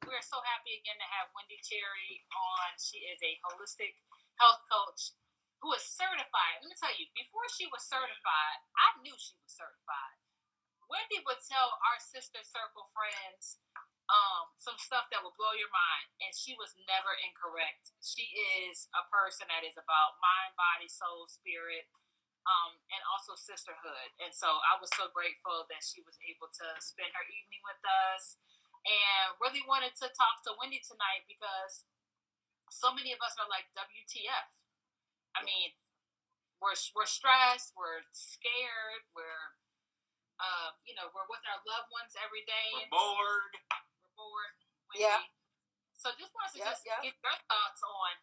we are so happy again to have Wendy Cherry on. She is a holistic health coach who is certified. Let me tell you, before she was certified, I knew she was certified. Wendy would tell our sister circle friends some stuff that will blow your mind, and she was never incorrect. She is a person that is about mind, body, soul, spirit, and also sisterhood. And so I was so grateful that she was able to spend her evening with us, and really wanted to talk to Wendy tonight because so many of us are like, WTF. I mean, we're stressed, we're scared, we're we're with our loved ones every day. We're bored. Wendy. Yeah. So just wanted to get your thoughts on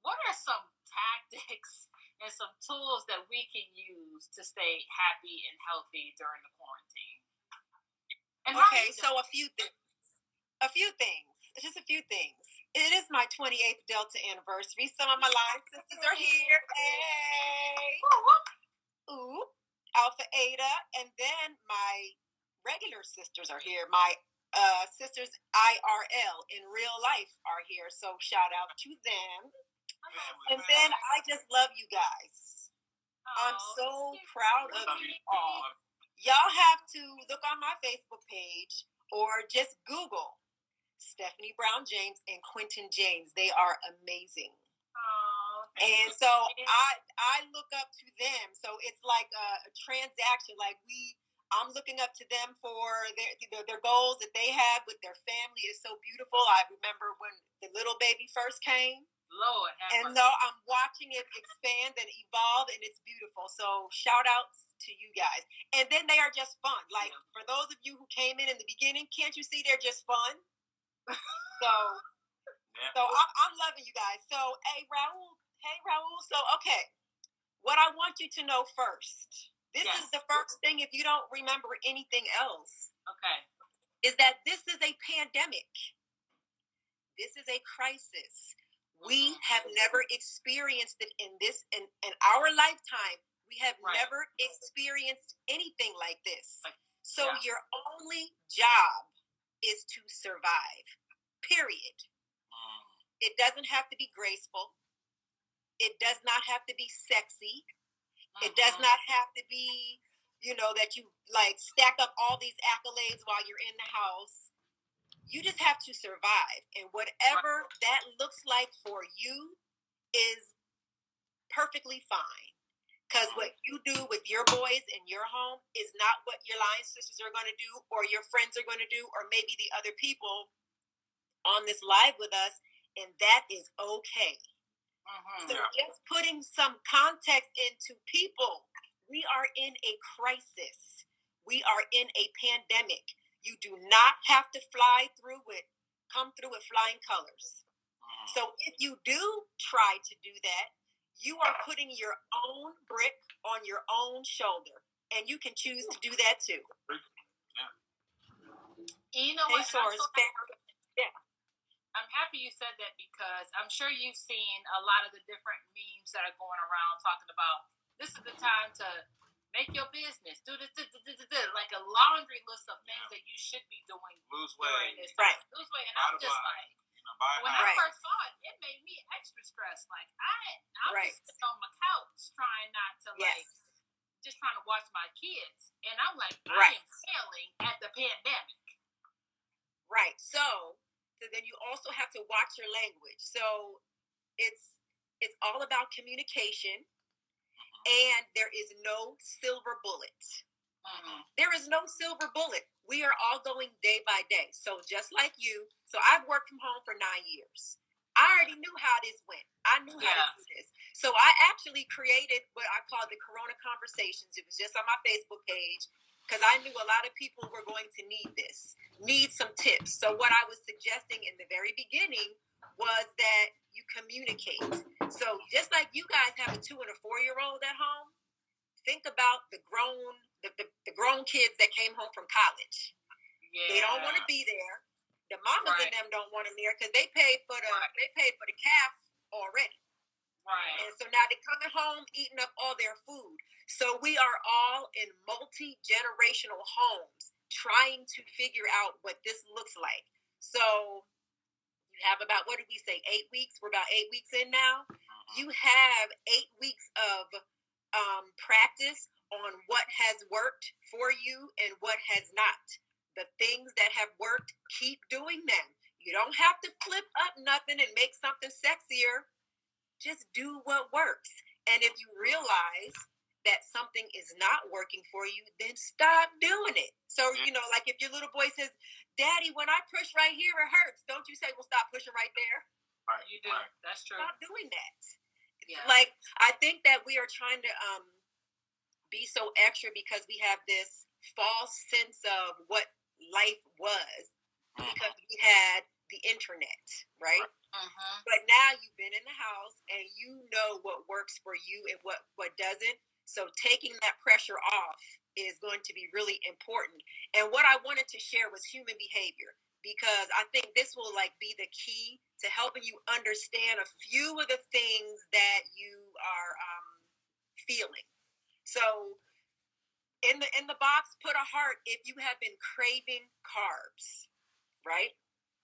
what are some tactics and some tools that we can use to stay happy and healthy during the quarantine. And so a few things. Just a few things. It is my 28th Delta anniversary. Some of my line sisters are here. Hey. Ooh. Alpha Eta. And then my regular sisters are here. My sisters IRL in real life are here. So shout out to them. And then I just love you guys. I'm so proud of you all. Y'all have to look on my Facebook page or just Google Stefanie Brown James and Quentin James. They are amazing. And so I look up to them. So it's like a transaction. Like I'm looking up to them for their goals that they have with their family is so beautiful. I remember when the little baby first came. Lord, and so I'm watching it expand and evolve, and it's beautiful. So shout outs to you guys. And then they are just fun. Like for those of you who came in the beginning, can't you see they're just fun? So I'm loving you guys. So hey Raul. So okay, what I want you to know first. This is the first thing, if you don't remember anything else. Okay. Is that this is a pandemic. This is a crisis. We have never experienced it in our lifetime. We have never experienced anything like this. So your only job is to survive, period. It doesn't have to be graceful. It does not have to be sexy. It does not have to be, that you like stack up all these accolades while you're in the house. You just have to survive. And whatever that looks like for you is perfectly fine. Because what you do with your boys in your home is not what your line sisters are going to do or your friends are going to do or maybe the other people on this live with us. And that is okay. So just putting some context into people, we are in a crisis. We are in a pandemic. You do not have to come through with flying colors. So if you do try to do that, you are putting your own brick on your own shoulder. And you can choose to do that too. You know what? I'm happy you said that because I'm sure you've seen a lot of the different memes that are going around talking about this is the time to make your business, do this, like a laundry list of things that you should be doing. Lose weight. Lose weight. And I'm just like, when I first saw it, it made me extra stressed. Like, I'm just sitting on my couch trying not to, just trying to watch my kids. And I'm like, I am failing at the pandemic. Right. So then you also have to watch your language. So it's all about communication, and there is no silver bullet. There is no silver bullet. We are all going day by day. So just like you, so I've worked from home for 9 years. I already knew how this went. I knew how to do this. So I actually created what I call the Corona Conversations. It was just on my Facebook page because I knew a lot of people were going to need some tips. So what I was suggesting in the very beginning was that you communicate. So just like you guys have a 2 and a 4-year-old at home, think about the grown kids that came home from college. They don't want to be there. The mamas and them don't want them there because they paid for the calf already. Right. And so now they're coming home eating up all their food. So we are all in multi-generational homes trying to figure out what this looks like. So you have about, what did we say, 8 weeks? We're about 8 weeks in now. You have 8 weeks of practice on what has worked for you and what has not. The things that have worked, keep doing them. You don't have to flip up nothing and make something sexier. Just do what works. And if you realize that something is not working for you, then stop doing it. So, like if your little boy says, Daddy, when I push right here, it hurts. Don't you say, well, stop pushing right there. Right. You do. Right. That's true. Stop doing that. Yeah. Like, I think that we are trying to be so extra because we have this false sense of what life was because we had the internet, right? But now you've been in the house and you know what works for you and what doesn't. So taking that pressure off is going to be really important. And what I wanted to share was human behavior, because I think this will be the key to helping you understand a few of the things that you are feeling. So in the box, put a heart if you have been craving carbs, right?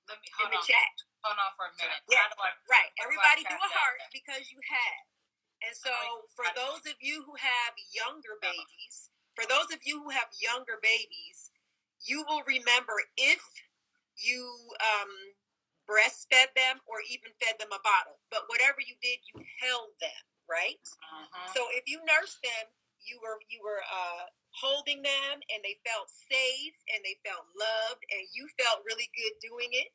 Let me in the chat. Hold on for a minute. Yeah, right. Everybody do a heart because you have. And so for those of you who have younger babies, you will remember if you breastfed them or even fed them a bottle. But whatever you did, you held them, right? So if you nursed them, you were holding them and they felt safe and they felt loved and you felt really good doing it.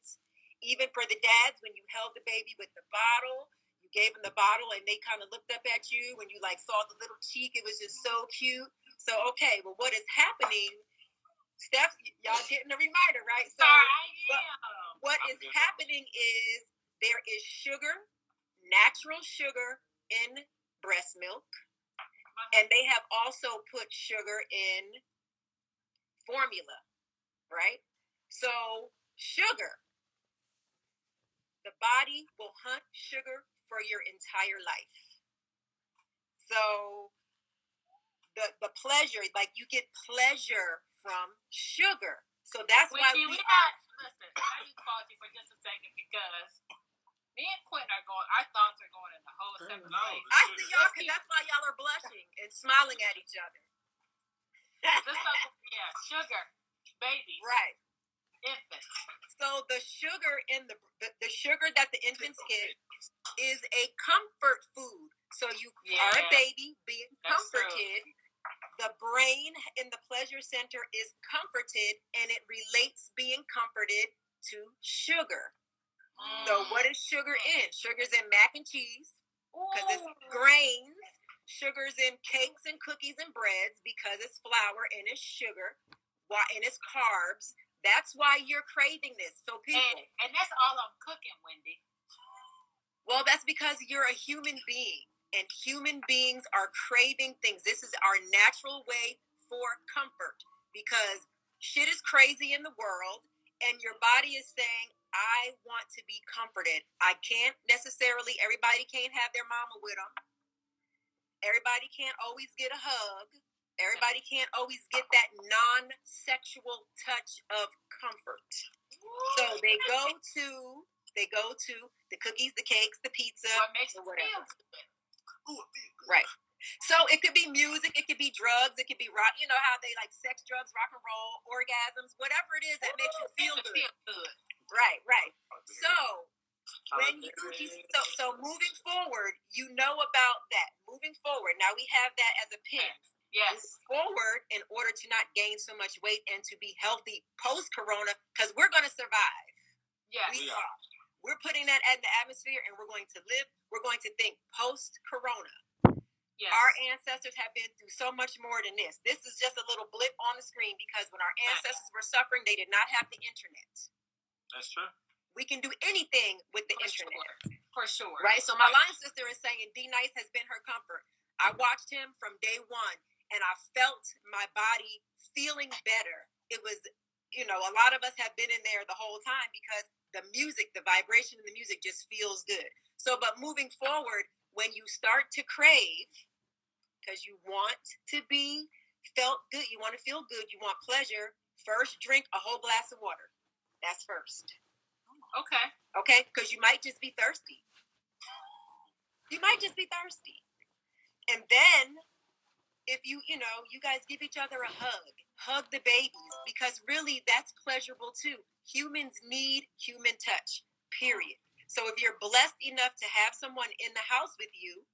Even for the dads, when you held the baby with the bottle, you gave them the bottle and they kind of looked up at you when you saw the little cheek. It was just so cute. So, okay, well, what is happening? Steph, y'all getting a reminder, right? So what is happening is there is sugar, natural sugar in breast milk. And they have also put sugar in formula, right? So sugar, the body will hunt sugar for your entire life. So the pleasure, you get pleasure from sugar. So that's why listen, I need to pause you for just a second because me and Quentin our thoughts are going in the whole separate place. I see y'all because that's why y'all are blushing and smiling at each other. Sugar, babies, right? Infants. So the sugar in the sugar that the infants get is a comfort food. So you are a baby being comforted. The brain in the pleasure center is comforted, and it relates being comforted to sugar. So what is sugar in? Sugar's in mac and cheese because it's grains. Sugar's in cakes and cookies and breads because it's flour and it's sugar. And it's carbs. That's why you're craving this. So people, and that's all I'm cooking, Wendy. Well, that's because you're a human being, and human beings are craving things. This is our natural way for comfort because shit is crazy in the world, and your body is saying, I want to be comforted. I can't necessarily, everybody can't have their mama with them. Everybody can't always get a hug. Everybody can't always get that non-sexual touch of comfort. So they go to the cookies, the cakes, the pizza, what makes or whatever. Right. So it could be music, it could be drugs, it could be rock. You know how they sex, drugs, rock and roll, orgasms, whatever it is that makes you feel good. Right. So when you so moving forward, you know about that. Moving forward, now we have that as a pin. Yes. Move forward in order to not gain so much weight and to be healthy post-corona, because we're going to survive. Yes. We are. We're putting that in the atmosphere, and we're going to live. We're going to think post-corona. Yes. Our ancestors have been through so much more than this. This is just a little blip on the screen because when our ancestors were suffering, they did not have the internet. That's true. We can do anything with the internet. For sure. Right? So my line sister is saying D-Nice has been her comfort. I watched him from day one, and I felt my body feeling better. It was, a lot of us have been in there the whole time because the music, the vibration in the music just feels good. So, but moving forward, when you start to crave, because you want to be felt good, you want to feel good, you want pleasure, First, drink a whole glass of water. That's first. Okay. Okay, because you might just be thirsty. You might just be thirsty. And then, if you guys give each other a hug the babies, because really that's pleasurable too. Humans need human touch, period. So if you're blessed enough to have someone in the house with you,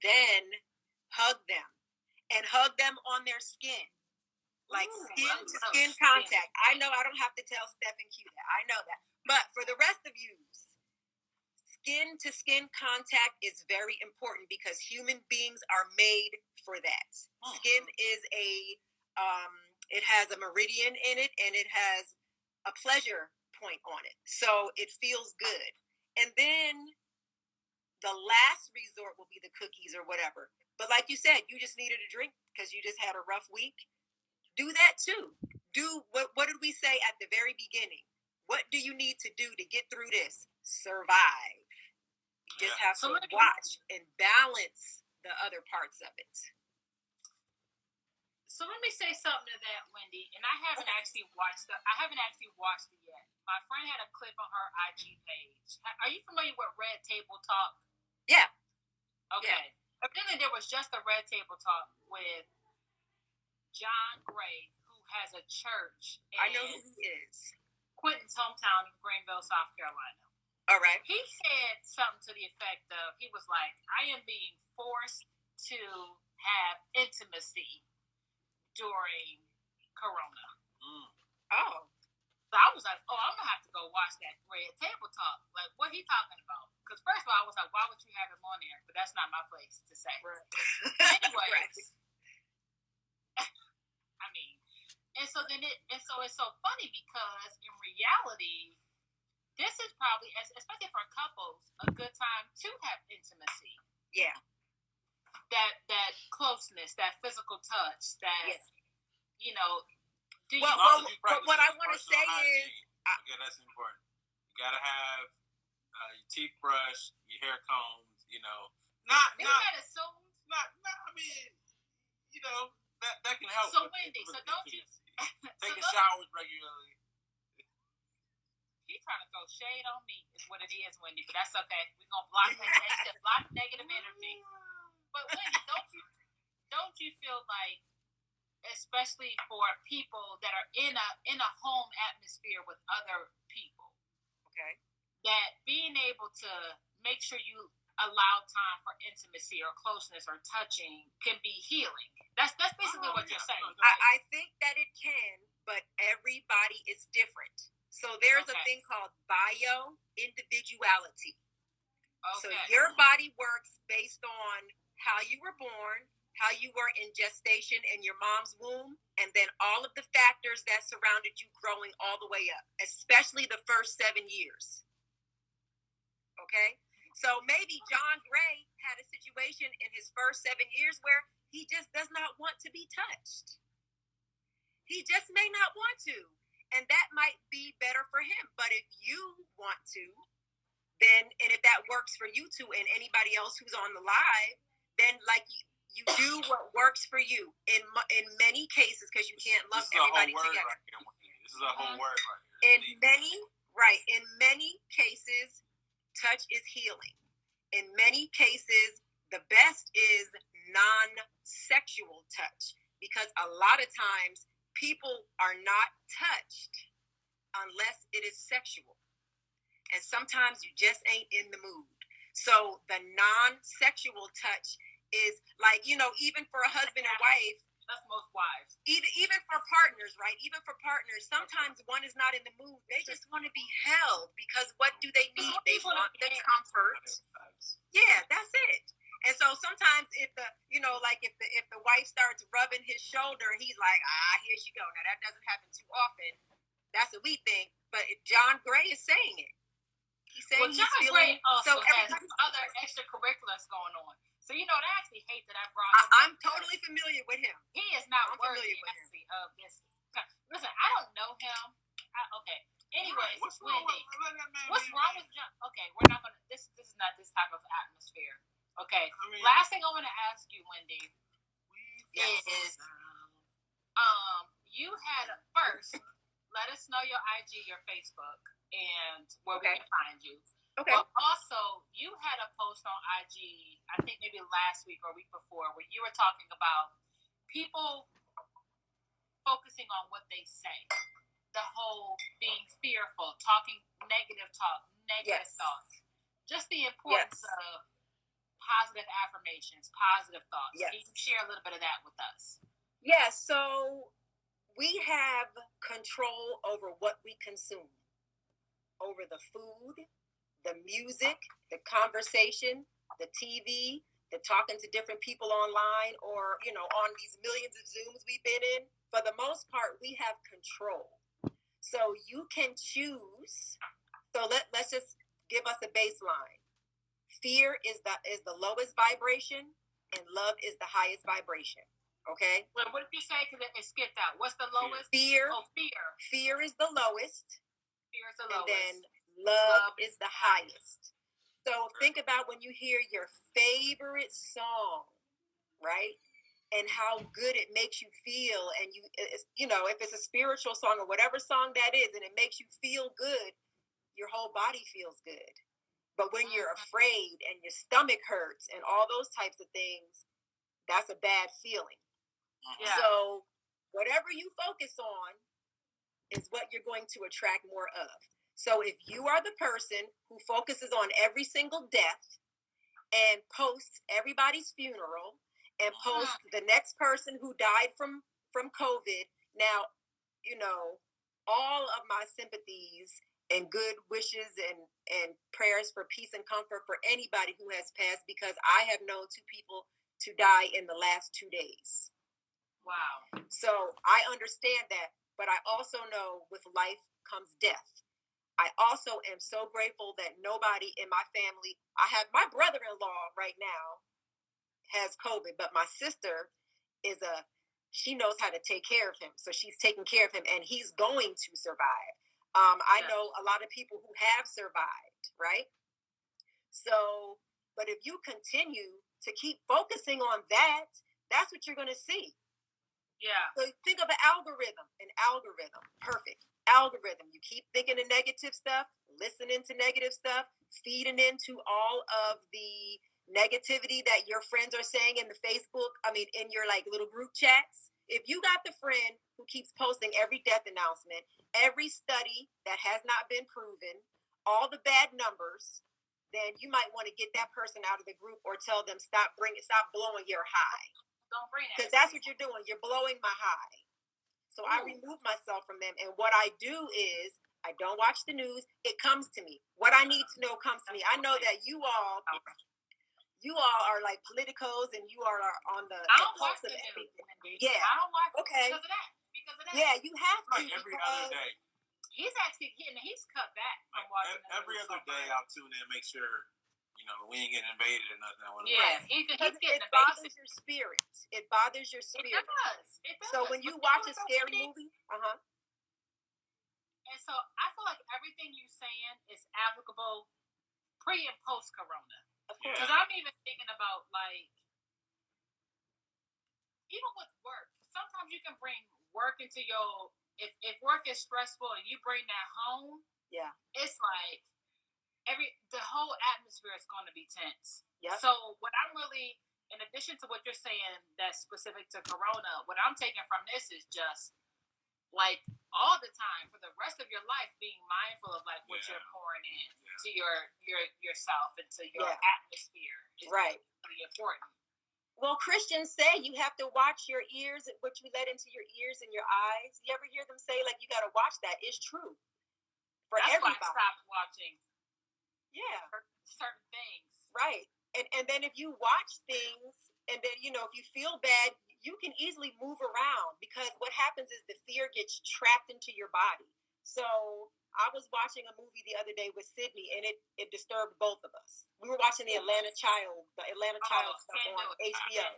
then hug them and hug them on their skin. Like skin to skin contact. I know I don't have to tell Steph and Q that. I know that. But for the rest of you, skin to skin contact is very important because human beings are made for that. Skin is it has a meridian in it and it has a pleasure point on it. So it feels good. And then the last resort will be the cookies or whatever. But like you said, you just needed a drink because you just had a rough week. Do that too. Do what did we say at the very beginning? What do you need to do to get through this? Survive. You just have to watch and balance the other parts of it. So let me say something to that, Wendy. And I haven't actually watched it yet. My friend had a clip on her IG page. Are you familiar with Red Table Talk? Yeah. Okay. Yeah. Apparently there was just a Red Table Talk with John Gray, who has a church in I know who he is. Quentin's hometown of Greenville, South Carolina. All right. He said something to the effect of, he was like, I am being forced to have intimacy during Corona. Oh. So I was like, I'm going to have to go watch that Red Table Talk. Like, what he talking about? Because first of all, I was like, why would you have him on there? But that's not my place to say. Right. Anyways. Right. I mean, and so it's so funny because in reality, this is probably, especially for couples, a good time to have intimacy. Yeah. That closeness, that physical touch, that But what I want to say is, okay, that's important. You gotta have your teeth brushed, your hair combed. I mean, that can help. So Wendy, so don't you taking showers regularly? He's trying to throw shade on me, is what it is, Wendy. But that's okay. We're gonna block negative energy. But Wendy, don't you feel like, especially for people that are in a home atmosphere with other people, okay, that being able to make sure you allow time for intimacy or closeness or touching can be healing? That's basically what you're saying. I think that it can, but everybody is different. So there's a thing called bio-individuality. Okay. So your body works based on how you were born, how you were in gestation in your mom's womb, and then all of the factors that surrounded you growing all the way up, especially the first 7 years. Okay? So maybe John Gray had a situation in his first 7 years where he just does not want to be touched. He just may not want to. And that might be better for him. But if you want to, then, and if that works for you two and anybody else who's on the live, then like you do what works for you in many cases, because you can't love everybody together. This is a whole word right In here. many cases, touch is healing. In many cases, the best is non-sexual touch, because a lot of times people are not touched unless it is sexual. And sometimes you just ain't in the mood. So the non-sexual touch is like, even for a husband and wife. That's most wives. Even for partners, right? Even for partners, sometimes one is not in the mood. They just want to be held, because what do they need? They want the comfort. Yeah, that's it. And so sometimes if the wife starts rubbing his shoulder, he's like, here she go. Now that doesn't happen too often. That's what we think. But John Gray is saying it. He's saying John Gray also has other extracurriculars going on. So I actually hate that I brought him. I'm totally familiar with him. He is not worthy actually of this. Listen, I don't know him. Okay. Anyways, what's wrong with John? Okay, we're not gonna. This is not this type of atmosphere. Okay. Last thing I want to ask you, Wendy, is you had first. Let us know your IG, your Facebook, and where we can find you. Okay. But also, you had a post on IG, I think maybe last week or week before, where you were talking about people focusing on what they say. The whole being fearful, talking negative talk, negative thoughts. Just the importance of positive affirmations, positive thoughts. Can you share a little bit of that with us? Yeah, so we have control over what we consume, over the food, the music, the conversation, the TV, the talking to different people online, or, on these millions of Zooms we've been in. For the most part, we have control. So you can choose. So let's just give us a baseline. Fear is the lowest vibration, and love is the highest vibration. Okay? Well, what if you say, because it skipped out, what's the lowest? Fear. Oh, fear. Fear is the lowest. Fear is the lowest. And then love is the highest. So think about when you hear your favorite song, right? And how good it makes you feel. And if it's a spiritual song or whatever song that is, and it makes you feel good, your whole body feels good. But when you're afraid and your stomach hurts and all those types of things, that's a bad feeling. Yeah. So whatever you focus on is what you're going to attract more of. So if you are the person who focuses on every single death and posts everybody's funeral and posts the next person who died from COVID, now, all of my sympathies and good wishes and prayers for peace and comfort for anybody who has passed, because I have known 2 people to die in the last 2 days. Wow. So I understand that, but I also know with life comes death. I also am so grateful that nobody in my family, I have my brother-in-law right now has COVID, but my sister she knows how to take care of him. So she's taking care of him and he's going to survive. I know a lot of people who have survived, right? So, but if you continue to keep focusing on that, that's what you're going to see. Yeah. So think of an algorithm. Perfect. Algorithm. You keep thinking of negative stuff, listening to negative stuff, feeding into all of the negativity that your friends are saying in the Facebook, in your little group chats. If you got the friend who keeps posting every death announcement, every study that has not been proven, all the bad numbers, then you might want to get that person out of the group or tell them stop blowing your high. Don't bring it. Because that's what you're doing. You're blowing my high. So I remove myself from them. And what I do is I don't watch the news. It comes to me. What I need to know comes to me. I know that you all are like politicos and you are on the pulse of everything. Yeah. I don't watch okay. Because of that. Yeah, you have to. Like every other day. He's actually he's cut back from watching every other day. I'll tune in, make sure we ain't getting invaded or nothing. Yeah, he's getting it bothers your spirit. It bothers your spirit. It does. So when you watch a scary movie, and so I feel like everything you're saying is applicable pre and post Corona. Of course. Because I'm even thinking about even with work. Sometimes you can bring work into your. If work is stressful and you bring that home, it's like the whole atmosphere is going to be tense. Yep. So what I'm really, in addition to what you're saying that's specific to Corona, what I'm taking from this is just all the time for the rest of your life being mindful of what you're pouring in to yourself and to your atmosphere. Is right. Really important. Well, Christians say you have to watch your ears, what you let into your ears and your eyes. You ever hear them say you got to watch that? It's true. For That's everybody. Why I stopped watching. Yeah. Certain things. Right. And then if you watch things and then, if you feel bad, you can easily move around because what happens is the fear gets trapped into your body. So I was watching a movie the other day with Sydney and it disturbed both of us. We were watching the Atlanta Child stuff on HBO.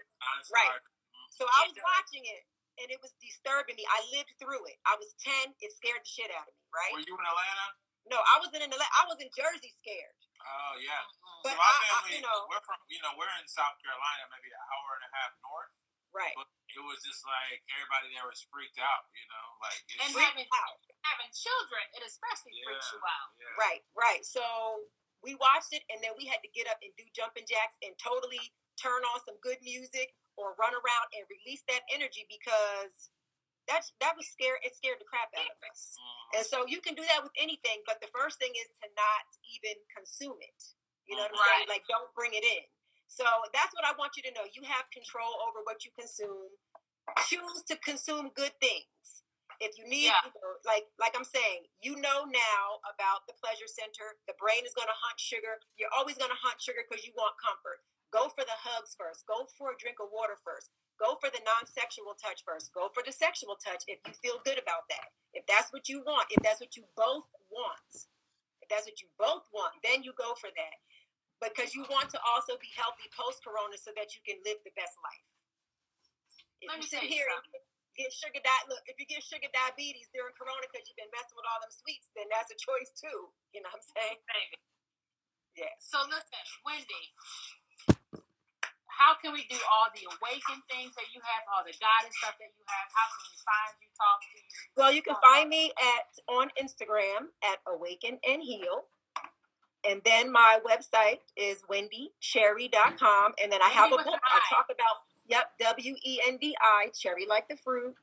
Right. So I was watching it and it was disturbing me. I lived through it. I was 10. It scared the shit out of me, right? Were you in Atlanta? No, I was in Jersey scared. Oh yeah. But so our family, we're in South Carolina, maybe an hour and a half north. Right. But it was just like everybody there was freaked out, you know, like and having children, it especially freaks you out. Yeah. Right. So we watched it, and then we had to get up and do jumping jacks and totally turn on some good music or run around and release that energy, because that was scary. It scared the crap out of us. And so you can do that with anything, but the first thing is to not even consume it. You know what I'm saying? Like, don't bring it in. So that's what I want you to know. You have control over what you consume. Choose to consume good things. If you need, like I'm saying, you know now about the pleasure center. The brain is going to hunt sugar. You're always going to hunt sugar because you want comfort. Go for the hugs first. Go for a drink of water first. Go for the non-sexual touch first. Go for the sexual touch if you feel good about that. If that's what you want, if that's what you both want, then you go for that. Because you want to also be healthy post-corona so that you can live the best life. If you sit here and get sugar if you get sugar diabetes during corona because you've been messing with all them sweets, then that's a choice too. You know what I'm saying? Baby. Yeah. So listen, Wendy, how can we do all the awakened things that you have, all the guidance stuff that you have? How can we find you, talk to you? Well, you can find me on Instagram at Awaken and Heal. And then my website is wendycherry.com. And then I have a book I talk about, WENDI, cherry like the fruit.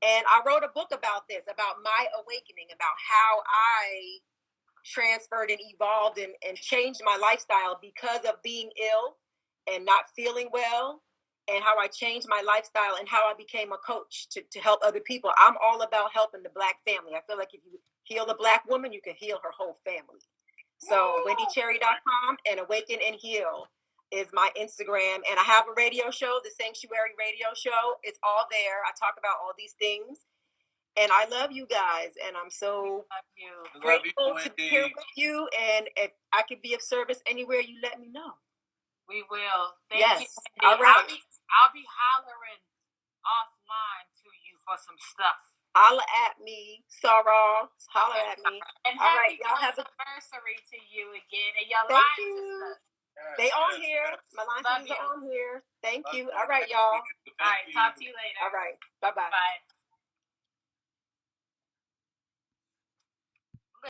And I wrote a book about this, about my awakening, about how I transferred and evolved and changed my lifestyle because of being ill and not feeling well, and how I changed my lifestyle and how I became a coach to help other people. I'm all about helping the Black family. I feel like if you heal a Black woman, you can heal her whole family. So wendycherry.com and Awaken and Heal is my Instagram. And I have a radio show, the Sanctuary Radio Show. It's all there. I talk about all these things. And I love you guys. And I'm so grateful to be here with you. And if I can be of service anywhere, you let me know. We will. Thank you, Wendy. All right. I'll be hollering offline to you for some stuff. Holla at me, Sarah. Holla at me. And all happy anniversary to you again. And your lines and stuff. They on here. My lines are on here. Thank you. All right, y'all. All right. Talk to you later. All right. Bye-bye. Bye.